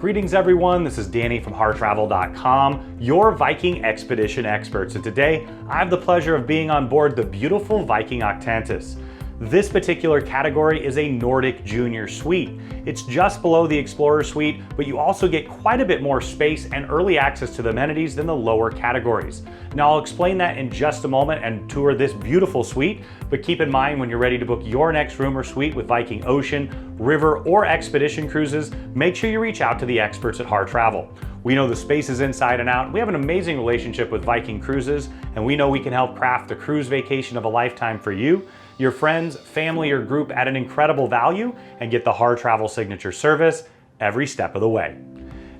Greetings everyone, this is Danny from HarTravel.com, your Viking expedition experts, and today I have the pleasure of being on board the beautiful Viking Octantis. This particular category is a Nordic Junior Suite. It's just below the Explorer Suite, but you also get quite a bit more space and early access to the amenities than the lower categories. Now I'll explain that in just a moment and tour this beautiful suite, but keep in mind when you're ready to book your next room or suite with Viking Ocean, River, or Expedition Cruises, make sure you reach out to the experts at Har Travel. We know the spaces inside and out. We have an amazing relationship with Viking Cruises, and we know we can help craft the cruise vacation of a lifetime for you, your friends, family, or group at an incredible value, and get the Har Travel signature service every step of the way.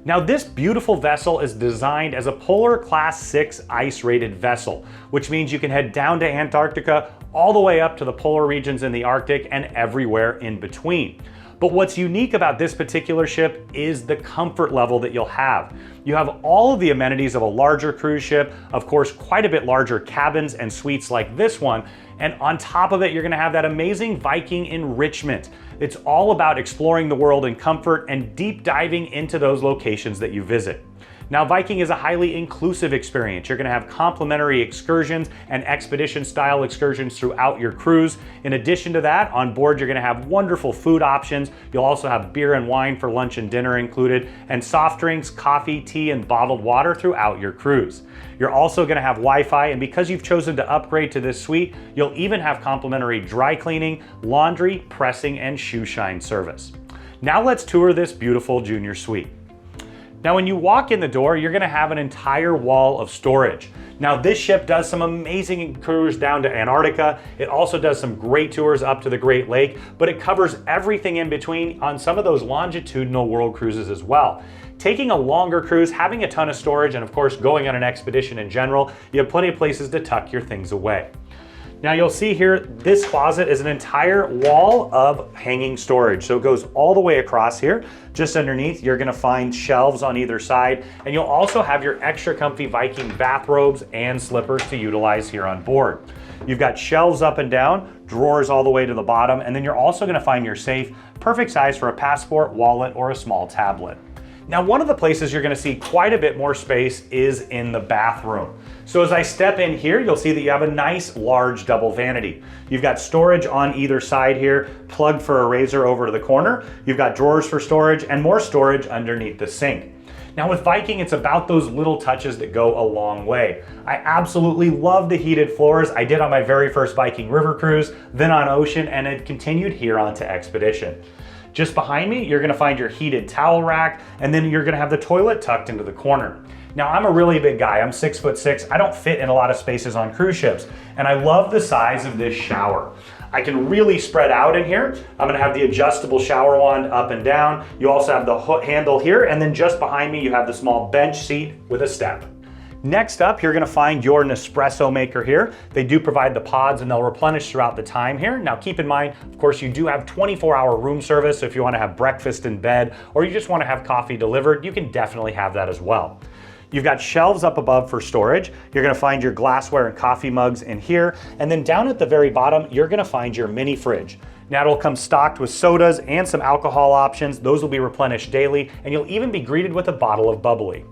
Now this beautiful vessel is designed as a Polar Class 6 ice-rated vessel, which means you can head down to Antarctica, all the way up to the polar regions in the Arctic, and everywhere in between. But what's unique about this particular ship is the comfort level that you'll have. You have all of the amenities of a larger cruise ship, of course, quite a bit larger cabins and suites like this one, and on top of it, you're gonna have that amazing Viking enrichment. It's all about exploring the world in comfort and deep diving into those locations that you visit. Now, Viking is a highly inclusive experience. You're gonna have complimentary excursions and expedition style excursions throughout your cruise. In addition to that, on board, you're gonna have wonderful food options. You'll also have beer and wine for lunch and dinner included, and soft drinks, coffee, tea, and bottled water throughout your cruise. You're also gonna have Wi-Fi, and because you've chosen to upgrade to this suite, you'll even have complimentary dry cleaning, laundry, pressing, and shoe shine service. Now let's tour this beautiful junior suite. Now when you walk in the door, you're gonna have an entire wall of storage. Now this ship does some amazing tours down to Antarctica. It also does some great tours up to the Great Lake, but it covers everything in between on some of those longitudinal world cruises as well. Taking a longer cruise, having a ton of storage, and of course going on an expedition in general, you have plenty of places to tuck your things away. Now you'll see here, this closet is an entire wall of hanging storage. So it goes all the way across here. Just underneath, you're gonna find shelves on either side, and you'll also have your extra comfy Viking bathrobes and slippers to utilize here on board. You've got shelves up and down, drawers all the way to the bottom, and then you're also gonna find your safe, perfect size for a passport, wallet, or a small tablet. Now, one of the places you're gonna see quite a bit more space is in the bathroom. So as I step in here, you'll see that you have a nice large double vanity. You've got storage on either side here, plugged for a razor over to the corner. You've got drawers for storage and more storage underneath the sink. Now with Viking, it's about those little touches that go a long way. I absolutely love the heated floors. I did on my very first Viking River cruise, then on Ocean, and it continued here onto Expedition. Just behind me, you're gonna find your heated towel rack, and then you're gonna have the toilet tucked into the corner. Now, I'm a really big guy. I'm 6'6". I don't fit in a lot of spaces on cruise ships, and I love the size of this shower. I can really spread out in here. I'm gonna have the adjustable shower wand up and down. You also have the hook handle here, and then just behind me, you have the small bench seat with a step. Next up, you're gonna find your Nespresso maker here. They do provide the pods and they'll replenish throughout the time here. Now keep in mind, of course, you do have 24-hour room service, so if you wanna have breakfast in bed or you just wanna have coffee delivered, you can definitely have that as well. You've got shelves up above for storage. You're gonna find your glassware and coffee mugs in here. And then down at the very bottom, you're gonna find your mini fridge. Now it'll come stocked with sodas and some alcohol options. Those will be replenished daily, and you'll even be greeted with a bottle of bubbly.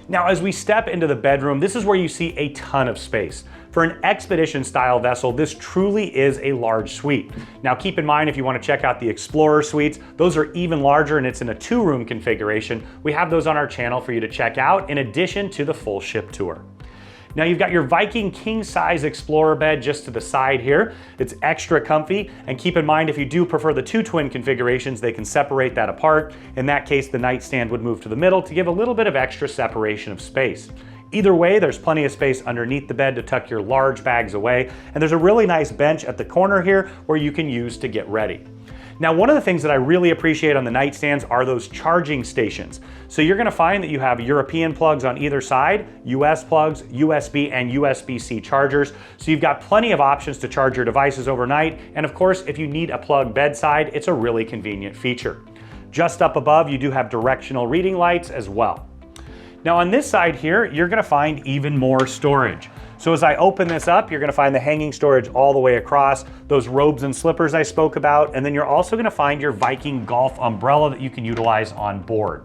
Now, as we step into the bedroom, this is where you see a ton of space. For an expedition style vessel, this truly is a large suite. Now, keep in mind, if you want to check out the Explorer Suites, those are even larger and it's in a 2-room configuration. We have those on our channel for you to check out in addition to the full ship tour. Now you've got your Viking king size Explorer bed just to the side here. It's extra comfy, and keep in mind if you do prefer the 2 twin configurations, they can separate that apart. In that case, the nightstand would move to the middle to give a little bit of extra separation of space. Either way, there's plenty of space underneath the bed to tuck your large bags away, and there's a really nice bench at the corner here where you can use to get ready. Now, one of the things that I really appreciate on the nightstands are those charging stations. So you're gonna find that you have European plugs on either side, US plugs, USB and USB-C chargers. So you've got plenty of options to charge your devices overnight. And of course, if you need a plug bedside, it's a really convenient feature. Just up above, you do have directional reading lights as well. Now on this side here, you're gonna find even more storage. So as I open this up, you're gonna find the hanging storage all the way across, those robes and slippers I spoke about, and then you're also gonna find your Viking golf umbrella that you can utilize on board.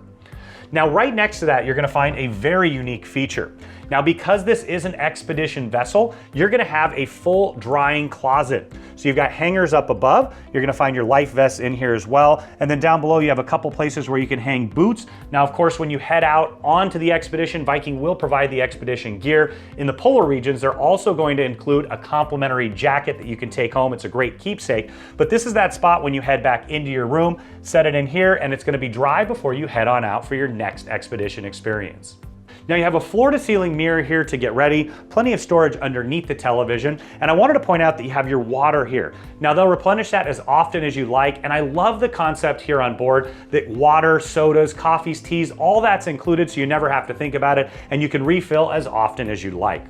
Now, right next to that, you're gonna find a very unique feature. Now, because this is an expedition vessel, you're gonna have a full drying closet. So you've got hangers up above, you're gonna find your life vests in here as well, and then down below you have a couple places where you can hang boots. Now, of course, when you head out onto the expedition, Viking will provide the expedition gear. In the polar regions, they're also going to include a complimentary jacket that you can take home. It's a great keepsake, but this is that spot when you head back into your room, set it in here, and it's gonna be dry before you head on out for your next expedition experience. Now you have a floor-to-ceiling mirror here to get ready, plenty of storage underneath the television, and I wanted to point out that you have your water here. Now they'll replenish that as often as you like, and I love the concept here on board that water, sodas, coffees, teas, all that's included so you never have to think about it, and you can refill as often as you like.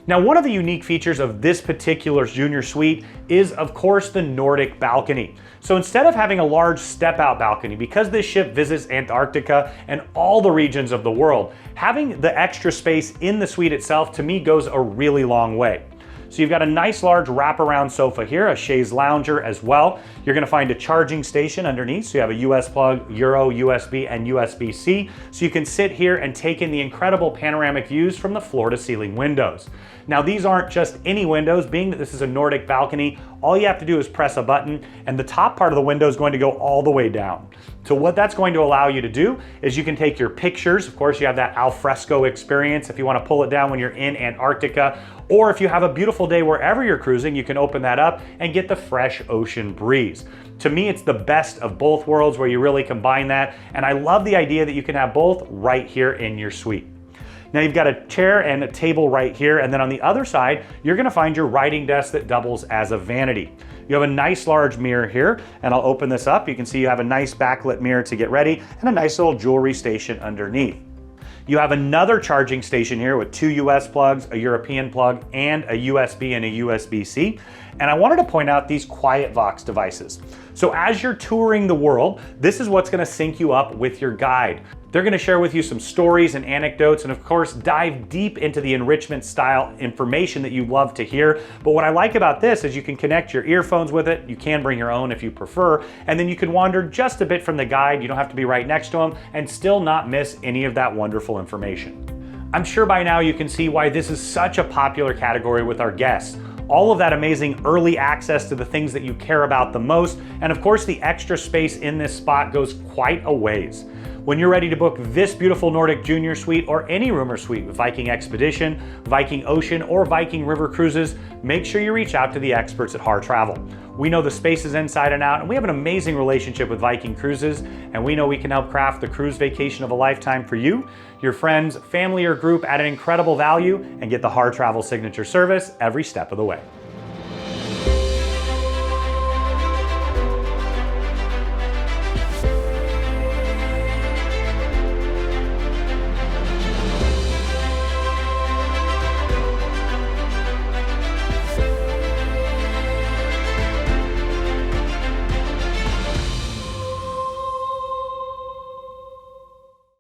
Now, one of the unique features of this particular Junior Suite is, of course, the Nordic balcony. So instead of having a large step-out balcony, because this ship visits Antarctica and all the regions of the world, having the extra space in the suite itself, to me, goes a really long way. So you've got a nice large wraparound sofa here, a chaise lounger as well. You're gonna find a charging station underneath. So you have a US plug, Euro, USB, and USB-C. So you can sit here and take in the incredible panoramic views from the floor to ceiling windows. Now these aren't just any windows, being that this is a Nordic balcony, all you have to do is press a button and the top part of the window is going to go all the way down. So what that's going to allow you to do is you can take your pictures. Of course, you have that al fresco experience if you want to pull it down when you're in Antarctica, or if you have a beautiful day wherever you're cruising, you can open that up and get the fresh ocean breeze. To me, it's the best of both worlds where you really combine that, and I love the idea that you can have both right here in your suite. Now you've got a chair and a table right here, and then on the other side, you're gonna find your writing desk that doubles as a vanity. You have a nice large mirror here, and I'll open this up. You can see you have a nice backlit mirror to get ready, and a nice little jewelry station underneath. You have another charging station here with 2 US plugs, a European plug, and a USB and a USB-C. And I wanted to point out these Quiet Vox devices. So as you're touring the world, this is what's gonna sync you up with your guide. They're gonna share with you some stories and anecdotes, and of course, dive deep into the enrichment style information that you love to hear. But what I like about this is you can connect your earphones with it. You can bring your own if you prefer, and then you can wander just a bit from the guide. You don't have to be right next to them and still not miss any of that wonderful information. I'm sure by now you can see why this is such a popular category with our guests. All of that amazing early access to the things that you care about the most, and of course the extra space in this spot goes quite a ways. When you're ready to book this beautiful Nordic Junior Suite or any room or suite with Viking Expedition, Viking Ocean, or Viking River Cruises, make sure you reach out to the experts at Har Travel. We know the spaces inside and out, and we have an amazing relationship with Viking Cruises, and we know we can help craft the cruise vacation of a lifetime for you, your friends, family, or group at an incredible value, and get the Har Travel signature service every step of the way.